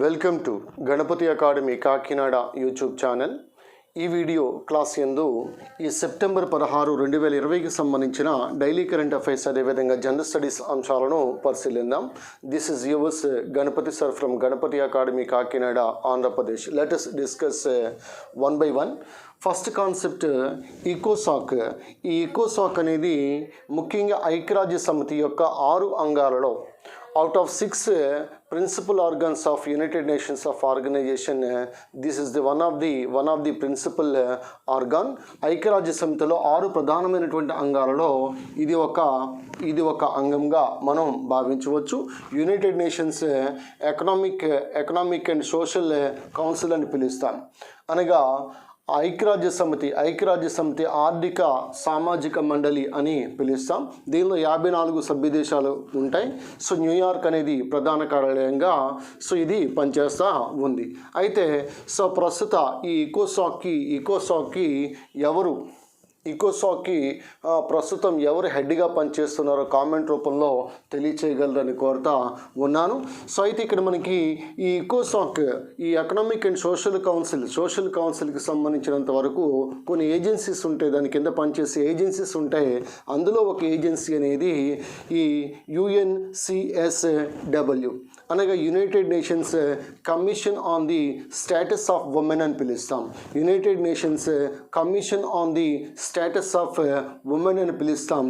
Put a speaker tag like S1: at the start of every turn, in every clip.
S1: Welcome to Ganapathi academy Kakinada YouTube channel. ఈ video class యందు ఈ సెప్టెంబర్ 16, 2020కి సంబంధించిన డైలీ కరెంట్ అఫైర్స్ అదేవిధంగా జనరల్ స్టడీస్ అంశాలను పరిశీలిద్దాం. This is yours Ganapathi sir from Ganapathi academy Kakinada Andhra Pradesh. Let us discuss one by one. First concept ఈకోసాక్. ఈ ఈకోసాక్ అనేది ముఖ్యంగా ఐక్యరాజ్య సమితి యొక్క 6 అంగాలలో out of 6 principal organs of United Nations of organization, this is the one of the principal organ. ఐక్యరాజ్య సమితిలో 6 ప్రధానమైనటువంటి అంగాలలో ఇది ఒక అంగంగా మనం భావించవచ్చు. United nations economic and social council అని పిలుస్తాం. అనగా ఐక్యరాజ్య సమితి ఆర్థిక సామాజిక మండలి అని పిలుస్తాం. దీనిలో 54 సభ్య దేశాలు ఉంటాయి. సో న్యూయార్క్ అనేది ప్రధాన కార్యాలయంగా ఇది పనిచేస్తూ ఉంది. అయితే ప్రస్తుత ఈ ఈకోసాక్కి ప్రస్తుతం ఎవరు హెడ్గా పనిచేస్తున్నారో కామెంట్ రూపంలో తెలియచేయగలరని కోరుతా ఉన్నాను. అయితే ఇక్కడ మనకి ఈ ఈకోసాక్, ఈ ఎకనామిక్ అండ్ సోషల్ కౌన్సిల్కి సంబంధించినంత వరకు కొన్ని ఏజెన్సీస్ ఉంటాయి, దాని కింద పనిచేసే ఏజెన్సీస్ ఉంటాయి. అందులో ఒక ఏజెన్సీ అనేది ఈ UNCSW అనగా United nations commission on the status of women అని పిలుస్తాం. United nations commission on the status of women అని పిలుస్తాం.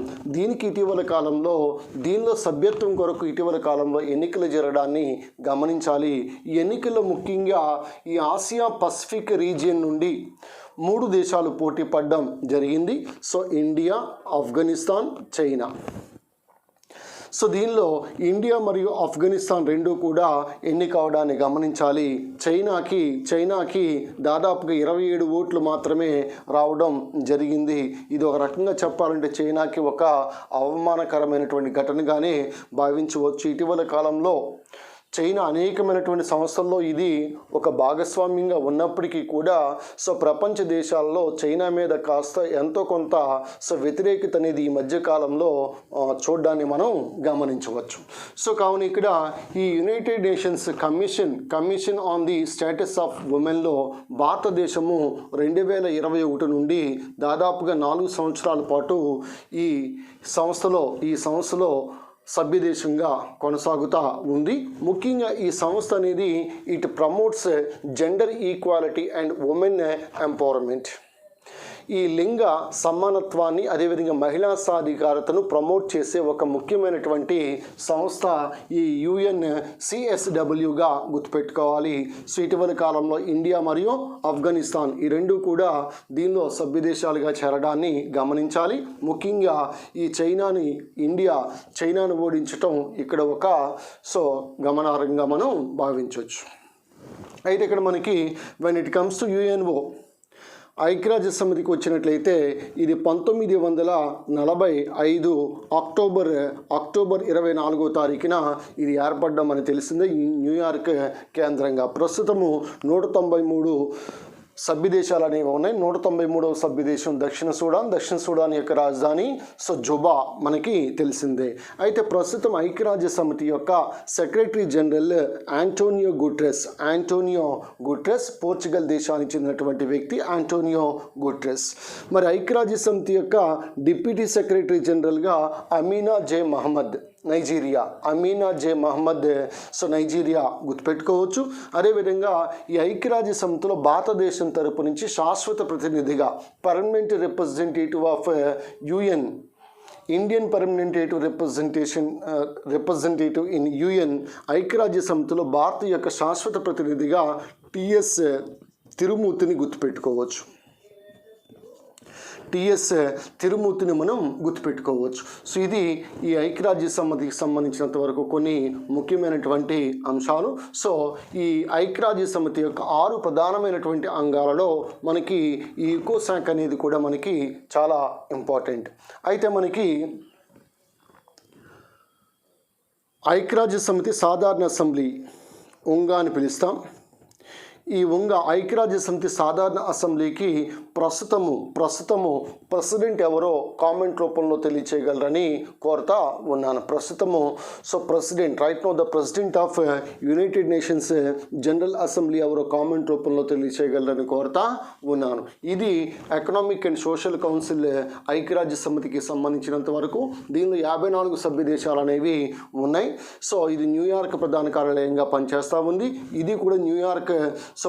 S1: దీనిలో సభ్యత్వం కొరకు ఇటీవల కాలంలో ఎన్నికలు జరగడాన్ని గమనించాలి. ఈ ఎన్నికల్లో ముఖ్యంగా ఈ ఆసియా పసిఫిక్ రీజియన్ నుండి 3 దేశాలు పోటీ పడడం జరిగింది. India, Afghanistan, China. దీనిలో ఇండియా మరియు ఆఫ్ఘనిస్తాన్ రెండు కూడా ఎన్నిక అవడాన్ని గమనించాలి. చైనాకి దాదాపుగా 27 ఓట్లు మాత్రమే రావడం జరిగింది. ఇది ఒక రకంగా చెప్పాలంటే చైనాకి ఒక అవమానకరమైనటువంటి ఘటనగానే భావించవచ్చు. ఇటీవల కాలంలో చైనా అనేకమైనటువంటి సంస్థల్లో ఇది ఒక భాగస్వామ్యంగా ఉన్నప్పటికీ కూడా ప్రపంచ దేశాల్లో చైనా మీద కాస్త ఎంతో కొంత వ్యతిరేకత అనేది ఈ మధ్యకాలంలో చూడడాన్ని మనం గమనించవచ్చు. కావున ఇక్కడ ఈ united nations commission on the status of ఉమెన్లో భారతదేశము 2021 నుండి దాదాపుగా 4 సంవత్సరాల పాటు ఈ సంస్థలో సభ్యదేశంగా కొనసాగుతూ ఉంది. ముఖ్యంగా ఈ సంస్థ అనేది it promotes gender equality and women empowerment. ఈ లింగ సమానత్వాన్ని అదేవిధంగా మహిళా సాధికారతను ప్రమోట్ చేసే ఒక ముఖ్యమైనటువంటి సంస్థ ఈ UNCSWగా గుర్తుపెట్టుకోవాలి. ఇటీవల కాలంలో ఇండియా మరియు ఆఫ్ఘనిస్తాన్ ఈ రెండు కూడా దీనిలో సభ్యదేశాలుగా చేరడాన్ని గమనించాలి. ముఖ్యంగా ఈ చైనాను ఓడించటం ఇక్కడ ఒక గమనార్హంగా మనం భావించవచ్చు. అయితే ఇక్కడ మనకి when it comes to UNO ఐక్యరాజ్య సమితికి వచ్చినట్లయితే ఇది 1945 అక్టోబర్ 24వ తారీఖున ఇది ఏర్పడ్డం అని తెలిసిందే న్యూయార్క్ కేంద్రంగా. ప్రస్తుతము 193 సభ్య దేశాలు అనేవి ఉన్నాయి. 193వ సభ్య దేశం దక్షిణ సూడాన్ యొక్క రాజధాని జుబా మనకి తెలిసిందే. అయితే ప్రస్తుతం ఐక్యరాజ్య సమితి యొక్క secretary general Antonio Guterres Portugal దేశానికి చెందినటువంటి వ్యక్తి ఆంటోనియో గుటెరస్. మరి ఐక్యరాజ్య సమితి యొక్క డిప్యూటీ సెక్రటరీ జనరల్గా అమీనా జే మహమ్మద్ నైజీరియా గుర్తుపెట్టుకోవచ్చు. అదేవిధంగా ఈ ఐక్యరాజ్య సమితిలో భారతదేశం తరపు నుంచి శాశ్వత ప్రతినిధిగా permanent representative of UN Indian permanent representative in UN ఐక్యరాజ్య సమితిలో భారత యొక్క శాశ్వత ప్రతినిధిగా TS తిరుమూర్తిని గుర్తుపెట్టుకోవచ్చు. మనం గుర్తుపెట్టుకోవచ్చు. ఇది ఈ ఐక్యరాజ్య సమితికి సంబంధించినంత వరకు కొన్ని ముఖ్యమైనటువంటి అంశాలు. ఈ ఐక్యరాజ్య సమితి యొక్క 6 ప్రధానమైనటువంటి అంగాలలో మనకి ఈ ఈకోసాక్ అనేది కూడా మనకి చాలా ఇంపార్టెంట్. అయితే మనకి ఐక్యరాజ్య సమితి సాధారణ అసెంబ్లీ ఉంగా అని పిలుస్తాం. ఈ ఐక్యరాజ్య సమితి సాధారణ అసెంబ్లీకి ప్రస్తుతము ప్రెసిడెంట్ ఎవరో కామెంట్ రూపంలో తెలియచేయగలరని కోరుతా ఉన్నాను. President right know the president of United nations general assembly ఎవరో కామెంట్ రూపంలో తెలియచేయగలరని కోరుతా ఉన్నాను. ఇది ఎకనామిక్ అండ్ సోషల్ కౌన్సిల్ ఐక్యరాజ్య సమితికి సంబంధించినంత వరకు. దీనిలో 54 సభ్య దేశాలు అనేవి ఉన్నాయి. ఇది న్యూయార్క్ ప్రధాన కార్యాలయంగా పనిచేస్తూ ఉంది. ఇది కూడా న్యూయార్క్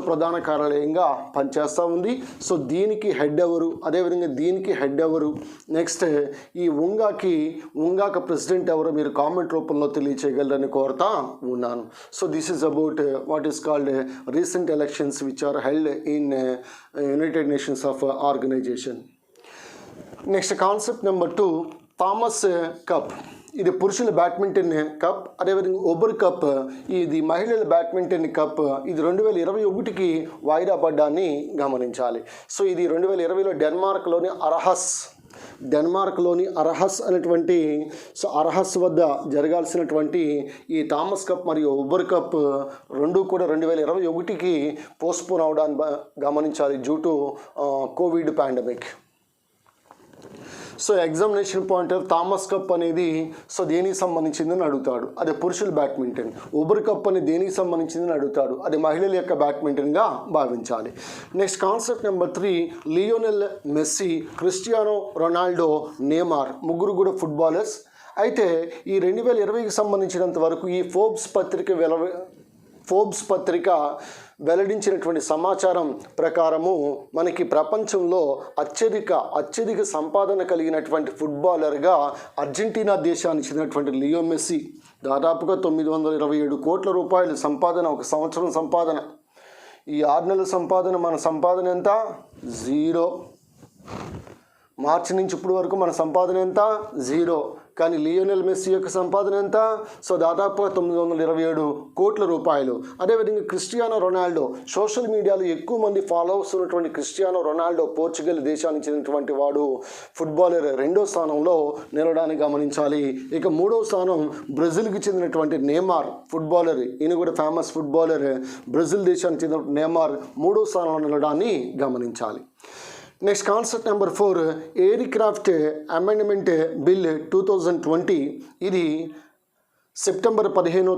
S1: ప్రధాన కార్యాలయంగా పనిచేస్తూ ఉంది. దీనికి హెడ్ ఎవరు, అదేవిధంగా దీనికి హెడ్ ఎవరు, నెక్స్ట్ ఈ ఉంగాక ప్రెసిడెంట్ ఎవరో మీరు కామెంట్ రూపంలో తెలియచేయగలరని కోరుతా ఉన్నాను. This is about what is called recent elections which are held in United Nations of organization. Next concept number 2, Thomas Cup. ఇది పురుషుల బ్యాడ్మింటన్ కప్. అదేవిధంగా ఒబర్ కప్ ఇది మహిళల బ్యాడ్మింటన్ కప్. ఇది 2021కి వాయిదా పడ్డాన్ని గమనించాలి. ఇది 2020లో డెన్మార్క్లోని అర్హస్ అనేటువంటి అర్హస్ వద్ద జరగాల్సినటువంటి ఈ థామస్ కప్ మరియు ఒబర్ కప్ రెండు కూడా 2021కి పోస్ట్పోన్ అవడాన్ని గమనించాలి due to Covid pandemic. Examination point Thomas cup అనేది దేనికి సంబంధించిందని అడుగుతాడు, అదే పురుషుల బ్యాడ్మింటన్. ఒబర్ కప్ అని దేనికి సంబంధించిందని అడుగుతాడు, అది మహిళల యొక్క బ్యాడ్మింటన్గా భావించాలి. Next concept number 3, Lionel Messi, Cristiano Ronaldo, Neymar ముగ్గురు కూడా ఫుట్బాలర్స్. అయితే ఈ 2020కి సంబంధించినంత వరకు ఈ ఫోర్బ్స్ పత్రిక వెల్లడించినటువంటి సమాచారం ప్రకారము మనకి ప్రపంచంలో అత్యధిక సంపాదన కలిగినటువంటి ఫుట్బాలర్గా అర్జెంటీనా దేశానికి చెందినటువంటి లియో మెస్సీ దాదాపుగా 927 కోట్ల రూపాయల సంపాదన, ఒక సంవత్సరం సంపాదన. ఈ 6 నెలల సంపాదన, మన సంపాదన ఎంత? 0. మార్చి నుంచి ఇప్పటి వరకు మన సంపాదన ఎంత? 0. కానీ లియోనెల్ మెస్సీ యొక్క సంపాదన ఎంత? దాదాపుగా 927 కోట్ల రూపాయలు. అదేవిధంగా క్రిస్టియానో రొనాల్డో, సోషల్ మీడియాలో ఎక్కువ మంది ఫాలోవర్స్ ఉన్నటువంటి క్రిస్టియానో రొనాల్డో పోర్చుగల్ దేశానికి చెందినటువంటి వాడు ఫుట్బాలర్ 2వ స్థానంలో నిలవడాన్ని గమనించాలి. ఇక 3వ స్థానం బ్రెజిల్కి చెందినటువంటి నేమార్ ఫుట్బాలర్. ఈయన కూడా ఫేమస్ ఫుట్బాలర్. బ్రెజిల్ దేశానికి చెందిన నేమార్ 3వ స్థానంలో నిలవడాన్ని గమనించాలి. Next concept number 4, air craft amendment bill 2020. ఇది సెప్టెంబర్ 15వ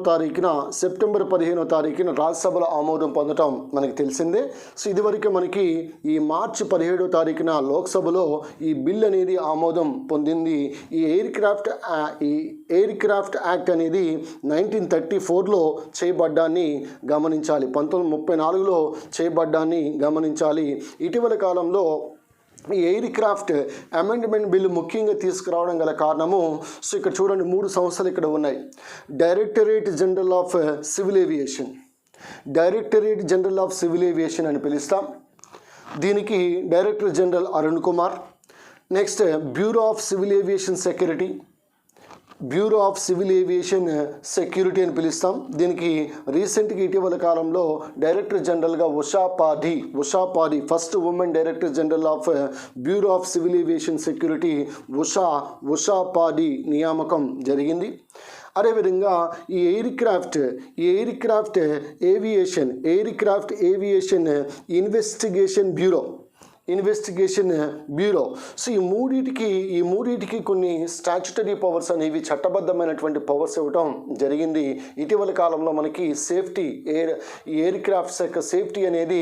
S1: తారీఖున రాజ్యసభలో ఆమోదం పొందడం మనకి తెలిసిందే. ఇదివరకు మనకి ఈ మార్చి 17వ తారీఖున లోక్సభలో ఈ బిల్ అనేది ఆమోదం పొందింది. ఈ ఎయిర్ క్రాఫ్ట్ యాక్ట్ అనేది 1934లో చేయబడ్డాన్ని గమనించాలి, 1934లో చేయబడ్డాన్ని గమనించాలి. ఇటీవల కాలంలో ఈ ఎయిర్ క్రాఫ్ట్ అమెండ్మెంట్ బిల్లు ముఖ్యంగా తీసుకురావడం గల కారణము ఇక్కడ చూడండి 3 సంస్థలు ఇక్కడ ఉన్నాయి. Directorate general of civil aviation అని పిలుస్తాం. దీనికి director general Arun Kumar. Next bureau of civil aviation security అని పిలుస్తాం. దీనికి రీసెంట్గా ఇటీవల కాలంలో డైరెక్టర్ జనరల్గా Usha Padhi first women director general of bureau of civil aviation security Usha Padhi నియామకం జరిగింది. అదేవిధంగా ఈ aircraft aviation investigation bureau. ఈ మూడిటికి కొన్ని స్టాచ్యుటరీ పవర్స్ అనేవి చట్టబద్ధమైనటువంటి పవర్స్ ఇవ్వటం జరిగింది. ఇటీవల కాలంలో మనకి ఎయిర్ క్రాఫ్ట్స్ యొక్క సేఫ్టీ అనేది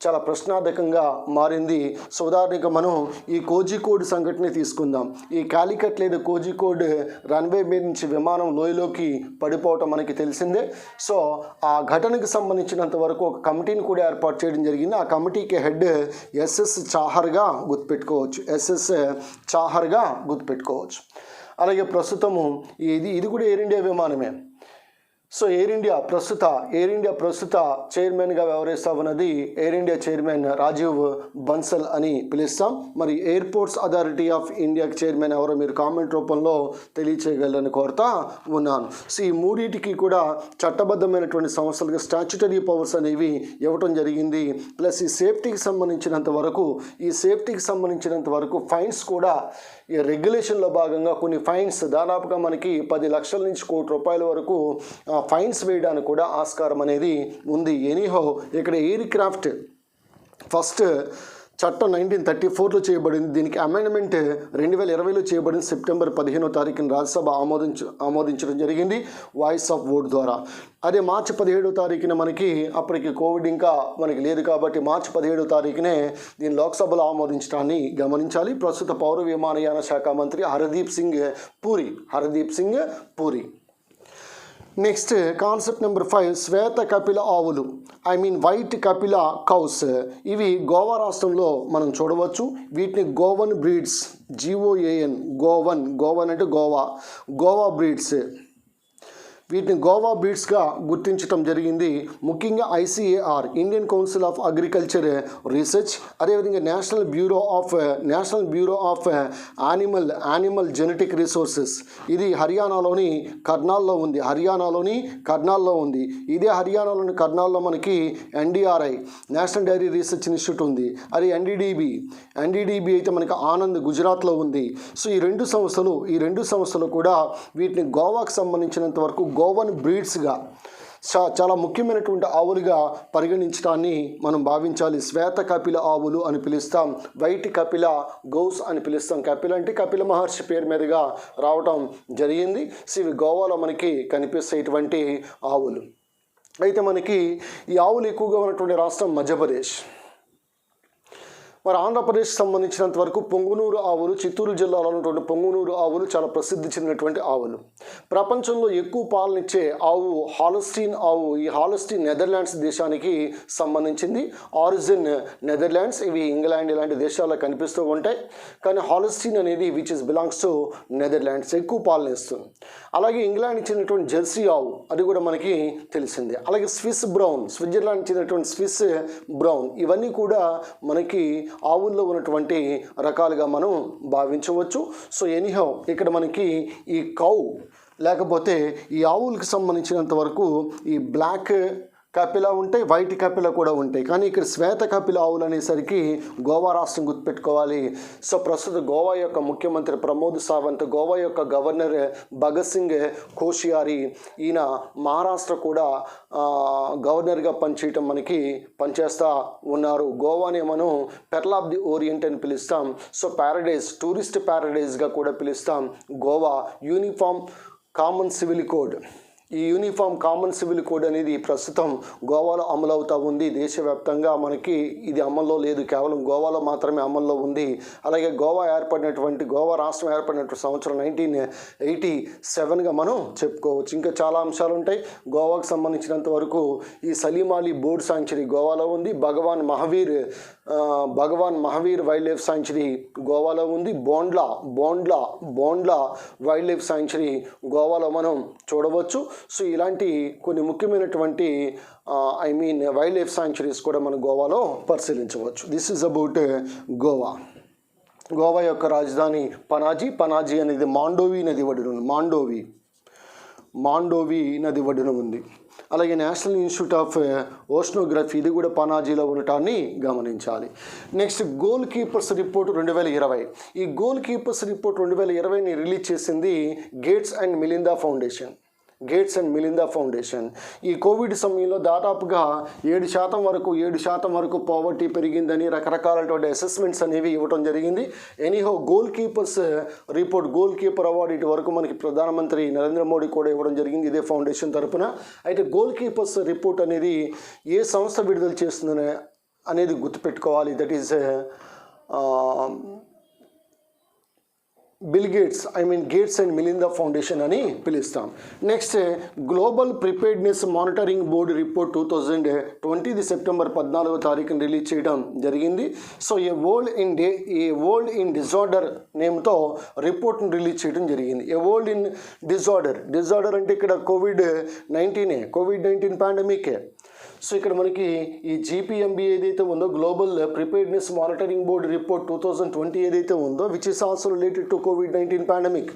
S1: చాలా ప్రశ్నార్థకంగా మారింది. ఉదాహరణగా మనం ఈ కోజికోడ్ సంఘటన తీసుకుందాం. ఈ కాలికట్ లేదా కోజికోడ్ రన్వే మీద నుంచి విమానం లోయలోకి పడిపోవటం మనకి తెలిసిందే. ఆ ఘటనకు సంబంధించినంత వరకు ఒక కమిటీని కూడా ఏర్పాటు చేయడం జరిగింది. ఆ కమిటీకి హెడ్ ఎస్ఎస్ చాహర్గా గుర్తుపెట్టుకోవచ్చు. అలాగే ప్రస్తుతము ఇది కూడా ఎయిర్ ఇండియా విమానమే. ఎయిర్ ఇండియా ప్రస్తుత చైర్మన్గా వ్యవహరిస్తా ఉన్నది air India chairman Rajiv Bansal అని పిలుస్తాం. మరి ఎయిర్పోర్ట్స్ అథారిటీ ఆఫ్ ఇండియాకి చైర్మన్ ఎవరో మీరు కామెంట్ రూపంలో తెలియచేయగలరని కోరుతా ఉన్నాను. ఈ మూడింటికి కూడా చట్టబద్ధమైనటువంటి సంస్థలకు స్టాచ్యుటరీ పవర్స్ అనేవి ఇవ్వటం జరిగింది. ప్లస్ ఈ సేఫ్టీకి సంబంధించినంత వరకు ఫైన్స్ కూడా ఈ రెగ్యులేషన్లో భాగంగా కొన్ని ఫైన్స్ దాదాపుగా మనకి 10 లక్షల నుంచి ₹1 కోటి వరకు ఫైన్స్ వేయడానికి కూడా ఆస్కారం అనేది ఉంది. ఎనీహో ఇక్కడ ఎయిర్ క్రాఫ్ట్ ఫస్ట్ చట్టం 1934లో చేయబడింది. దీనికి అమెండ్మెంట్ 2020లో చేయబడింది. సెప్టెంబర్ 15వ తారీఖున రాజ్యసభ ఆమోదించడం జరిగింది వాయిస్ ఆఫ్ ఓట్ ద్వారా. అదే మార్చి 17వ తారీఖున మనకి అప్పటికి కోవిడ్ ఇంకా మనకి లేదు కాబట్టి మార్చి 17వ తారీఖునే దీన్ని లోక్సభలో ఆమోదించడాన్ని గమనించాలి. ప్రస్తుత పౌర విమానయాన శాఖ మంత్రి Hardeep Singh puri. Next concept number 5 శ్వేత కపిల ఆవులు వైట్ కపిల కౌస్. ఇవి గోవా రాష్ట్రంలో మనం చూడవచ్చు. వీటిని గోవన్ బ్రీడ్స్ గోవన్ అంటే గోవా బ్రీడ్స్. వీటిని గోవా బ్రీడ్స్గా గుర్తించడం జరిగింది. ముఖ్యంగా ICAR Indian council of agriculture research, అదేవిధంగా national bureau of animal genetic resources. ఇది హర్యానాలోని కర్నాల్లో ఉంది. ఇదే హర్యానాలోని కర్నాల్లో మనకి NDRI national dairy research institute ఉంది. అది NDDB అయితే మనకి ఆనంద్ గుజరాత్లో ఉంది. సో ఈ రెండు సంస్థలు కూడా వీటిని గోవాకు సంబంధించినంత వరకు గోవన్ బ్రీడ్స్గా చాలా ముఖ్యమైనటువంటి ఆవులుగా పరిగణించడాన్ని మనం భావించాలి. శ్వేత కపిల ఆవులు అని పిలుస్తాం, వైట్ కపిల గౌస్ అని పిలుస్తాం. కపిల అంటే కపిల మహర్షి పేరు మీదుగా రావటం జరిగింది. సో ఇవి గోవాలో మనకి కనిపిస్తేటువంటి ఆవులు. అయితే మనకి ఈ ఆవులు ఎక్కువగా ఉన్నటువంటి రాష్ట్రం మధ్యప్రదేశ్. మరి ఆంధ్రప్రదేశ్కి సంబంధించినంత వరకు పొంగునూరు ఆవులు, చిత్తూరు జిల్లాలో ఉన్నటువంటి పొంగునూరు ఆవులు చాలా ప్రసిద్ధి చెందినటువంటి ఆవులు. ప్రపంచంలో ఎక్కువ పాలనిచ్చే ఆవు హాలస్టీన్ ఆవు. ఈ హాలస్టీన్ నెదర్లాండ్స్ దేశానికి సంబంధించింది. ఆరిజిన్ నెదర్లాండ్స్, ఇవి ఇంగ్లాండ్ ఇలాంటి దేశాల్లో కనిపిస్తూ ఉంటాయి. కానీ హాలస్టీన్ అనేది which is belongs to Netherlands, ఎక్కువ పాలనిస్తుంది. అలాగే ఇంగ్లాండ్ చెందినటువంటి జెర్సీ ఆవు, అది కూడా మనకి తెలిసిందే. అలాగే స్విస్ బ్రౌన్, స్విట్జర్లాండ్ చెందినటువంటి స్విస్ బ్రౌన్, ఇవన్నీ కూడా మనకి ఆవుల్లో ఉన్నటువంటి రకాలుగా మనం భావించవచ్చు. సో ఎనీహౌ ఇక్కడ మనకి ఈ కౌ లేకపోతే ఈ ఆవులకు సంబంధించినంత వరకు ఈ బ్లాక్ కపిల ఉంటాయి, వైట్ కపిల కూడా ఉంటాయి. కానీ ఇక్కడ శ్వేత కపిల ఆవులు అనేసరికి గోవా రాష్ట్రం గుర్తుపెట్టుకోవాలి. సో ప్రస్తుత గోవా యొక్క ముఖ్యమంత్రి ప్రమోద్ సావంత్, గోవా యొక్క గవర్నర్ భగత్ సింగ్ కోషియారి, ఈయన మహారాష్ట్ర కూడా గవర్నర్గా పనిచేస్తూ ఉన్నారు. గోవాని మనం పెర్ల్ ఆఫ్ ది ఓరియంట్ అని పిలుస్తాం. సో ప్యారడైజ్, టూరిస్ట్ ప్యారడైజ్గా కూడా పిలుస్తాం. Goa uniform common civil code, ఈ యూనిఫామ్ కామన్ సివిల్ కోడ్ అనేది ప్రస్తుతం గోవాలో అమలవుతూ ఉంది. దేశవ్యాప్తంగా మనకి ఇది అమల్లో లేదు, కేవలం గోవాలో మాత్రమే అమల్లో ఉంది. అలాగే గోవా రాష్ట్రం ఏర్పడినటువంటి సంవత్సరం 1987గా మనం చెప్పుకోవచ్చు. ఇంకా చాలా అంశాలు ఉంటాయి. గోవాకు సంబంధించినంత వరకు ఈ సలీమాలి బోర్డ్ సాంక్చురీ గోవాలో ఉంది. భగవాన్ మహావీర్ వైల్డ్ లైఫ్ సాంక్చురీ గోవాలో ఉంది. బోండ్లా వైల్డ్ లైఫ్ సాంక్చురీ గోవాలో మనం చూడవచ్చు. సో ఇలాంటి కొన్ని ముఖ్యమైనటువంటి వైల్డ్ లైఫ్ సాంక్చురీస్ కూడా మనం గోవాలో పరిశీలించవచ్చు. This is about Goa. Goa యొక్క రాజధాని పనాజీ అనేది మాండోవి నది ఒడ్డున ఉంది. అలాగే నేషనల్ ఇన్స్టిట్యూట్ ఆఫ్ ఓషనోగ్రఫీ, ఇది కూడా పనాజీలో ఉండటాన్ని గమనించాలి. Next goal keepers report 2020. ఈ గోల్ కీపర్స్ రిపోర్ట్ 2020ని రిలీజ్ చేసింది గేట్స్ అండ్ మిలిందా ఫౌండేషన్. ఈ కోవిడ్ సమయంలో దాదాపుగా 7% వరకు పావర్టీ పెరిగిందని రకరకాలైనటువంటి అసెస్మెంట్స్ అనేవి ఇవ్వడం జరిగింది. Anyhow goal keepers report, goal keeper award ఇటు వరకు మనకి ప్రధానమంత్రి నరేంద్ర మోడీ కూడా ఇవ్వడం జరిగింది ఇదే ఫౌండేషన్ తరపున. అయితే గోల్ కీపర్స్ రిపోర్ట్ అనేది ఏ సంస్థ విడుదల చేస్తుందని అనేది గుర్తుపెట్టుకోవాలి. That is Gates and Melinda foundation అని పిలుస్తాం. Next global preparedness monitoring board report 2020 September 14వ తారీఖున రిలీజ్ చేయడం జరిగింది. So a world in disorder నేమ్తో రిపోర్ట్ని రిలీజ్ చేయడం జరిగింది. ఏ వరల్డ్ ఇన్ డిజార్డర్ అంటే ఇక్కడ కోవిడ్-19 పాండమికే. సో ఇక్కడ మనకి ఈ GPMB ఏదైతే ఉందో, global preparedness monitoring board report 2020 ఏదైతే ఉందో, which is also related to COVID-19 pandemic.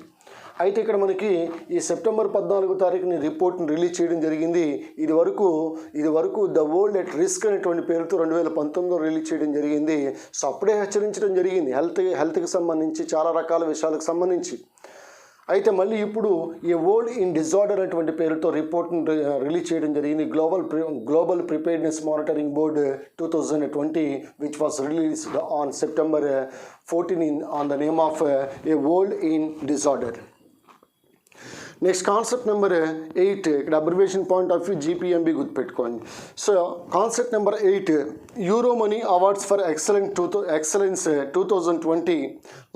S1: అయితే ఇక్కడ మనకి ఈ సెప్టెంబర్ 14వ తారీఖుని రిపోర్ట్ని రిలీజ్ చేయడం జరిగింది. ఇది వరకు ద వరల్డ్ ఎట్ రిస్క్ అనేటువంటి పేరుతో 2019లో రిలీజ్ చేయడం జరిగింది. సో అప్పుడే హెచ్చరించడం జరిగింది హెల్త్కి సంబంధించి, చాలా రకాల విషయాలకు సంబంధించి. అయితే మళ్ళీ ఇప్పుడు ఈ వరల్డ్ ఇన్ డిజార్డర్ అటువంటి పేరుతో రిపోర్ట్ని రిలీజ్ చేయడం జరిగింది. Global preparedness monitoring board 2020 which was released on September 14 on the name of a world in disorder. Next concept number 8, ఇక్కడ abbreviation point of view GPMB గుర్తుపెట్టుకోండి. So concept number 8, Euromoney awards for excellence 2020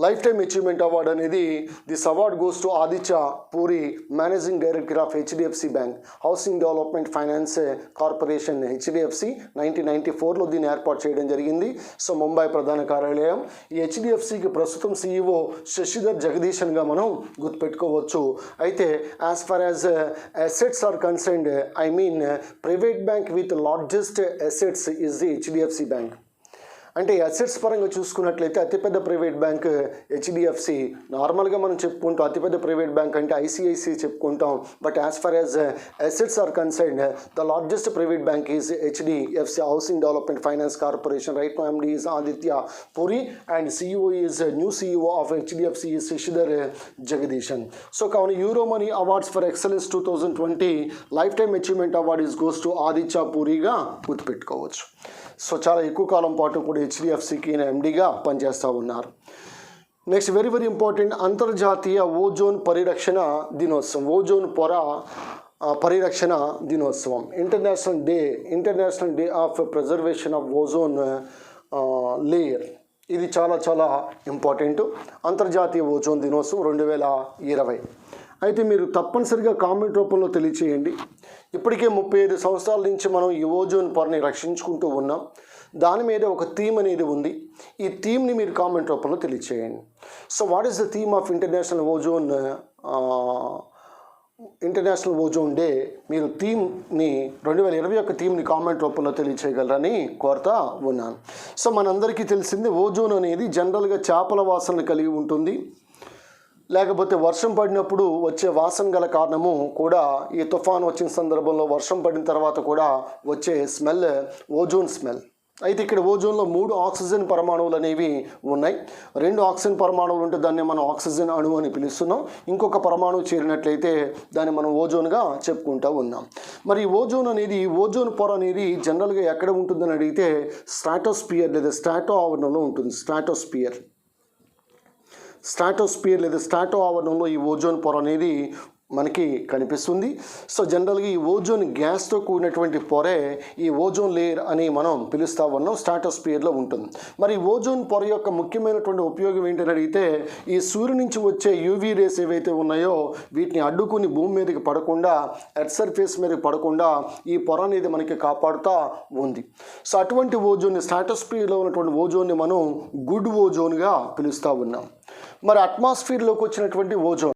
S1: lifetime achievement award అనేది this award goes to Aditya Puri, managing director of HDFC bank, housing development finance corporation HDFC. 1994లో దీన్ని ఏర్పాటు చేయడం జరిగింది. So Mumbai ప్రధాన కార్యాలయం. ఈ హెచ్డిఎఫ్సికి ప్రస్తుతం సిఇఓ శశిధర్ జగదీశన్గా మనం గుర్తుపెట్టుకోవచ్చు. అయితే as far as assets are concerned, I mean private bank with largest assets is the HDFC Bank. అంటే అసెట్స్ పరంగా చూసుకున్నట్లయితే అతిపెద్ద ప్రైవేట్ బ్యాంక్ హెచ్డిఎఫ్సి. నార్మల్గా మనం చెప్పుకుంటాం అతిపెద్ద ప్రైవేట్ బ్యాంక్ అంటే ఐసిఐసిఐ చెప్పుకుంటాం. But as far as assets are concerned the largest private bank is HDFC housing development finance corporation. Right now MD is Aditya Puri and CEO is new CEO of HDFC is Sashidhar Jagdishan. So కావున Euromoney awards for excellence 2020 lifetime achievement award is goes to Aditya పూరిగా గుర్తుపెట్టుకోవచ్చు. So చాలా ఎక్కువ కాలం పాటు కూడా హెచ్డిఎఫ్సికి ఎండిగా పనిచేస్తూ ఉన్నారు. Next very very important, అంతర్జాతీయ ఓజోన్ పరిరక్షణ దినోత్సవం, ఓజోన్ పొర పరిరక్షణ దినోత్సవం. International day of preservation of ozone layer. ఇది చాలా చాలా ఇంపార్టెంట్. అంతర్జాతీయ ఓజోన్ దినోత్సవం 2020. అయితే మీరు తప్పనిసరిగా కామెంట్ రూపంలో తెలియచేయండి. ఇప్పటికే 35 సంవత్సరాల నుంచి మనం ఈ ఓజోన్ పొరని రక్షించుకుంటూ ఉన్నాం. దాని మీద ఒక థీమ్ అనేది ఉంది. ఈ థీమ్ని మీరు కామెంట్ రూపంలో తెలియచేయండి. So what is the theme of international ozone day? మీరు థీమ్ని 2021 థీమ్ని కామెంట్ రూపంలో తెలియచేయగలరని కోరుతా ఉన్నాను. సో మనందరికీ తెలిసింది ఓజోన్ అనేది జనరల్గా చేపల వాసనలు కలిగి ఉంటుంది. లేకపోతే వర్షం పడినప్పుడు వచ్చే వాసన గల కారణము కూడా ఈ తుఫాను వచ్చిన సందర్భంలో వర్షం పడిన తర్వాత కూడా వచ్చే స్మెల్ ఓజోన్ స్మెల్. అయితే ఇక్కడ ఓజోన్లో 3 ఆక్సిజన్ పరమాణువులు అనేవి ఉన్నాయి. 2 ఆక్సిజన్ పరమాణువులు ఉంటే దాన్ని మనం ఆక్సిజన్ అణువు అని పిలుస్తున్నాం. ఇంకొక పరమాణువు చేరినట్లయితే దాన్ని మనం ఓజోన్గా చెప్పుకుంటూ ఉన్నాం. మరి ఓజోన్ అనేది, ఓజోన్ పొర అనేది జనరల్గా ఎక్కడ ఉంటుందని అడిగితే స్ట్రాటోస్పియర్ లేదా స్ట్రాటో ఆవరణంలో ఉంటుంది. స్ట్రాటోస్పియర్ లేదా స్ట్రాటో ఆవరణంలో ఈ ఓజోన్ పొర అనేది మనకి కనిపిస్తుంది. సో జనరల్గా ఈ ఓజోన్ గ్యాస్తో కూడినటువంటి పొరే ఈ ఓజోన్ లేయర్ అని మనం పిలుస్తూ ఉన్నాం. స్ట్రాటోస్పియర్లో ఉంటుంది. మరి ఓజోన్ పొర యొక్క ముఖ్యమైనటువంటి ఉపయోగం ఏంటని అడిగితే ఈ సూర్యుడి నుంచి వచ్చే యూవీ రేస్ ఏవైతే ఉన్నాయో వీటిని అడ్డుకుని భూమి మీదకి పడకుండా, ఎర్త్ సర్ఫేస్ మీదకి పడకుండా ఈ పొర అనేది మనకి కాపాడుతూ ఉంది. సో అటువంటి ఓజోన్ని, స్ట్రాటోస్పియర్లో ఉన్నటువంటి ఓజోన్ని మనం గుడ్ ఓజోన్గా పిలుస్తూ ఉన్నాం. మరి అట్మాస్ఫియర్లోకి వచ్చినటువంటి ఓజోన్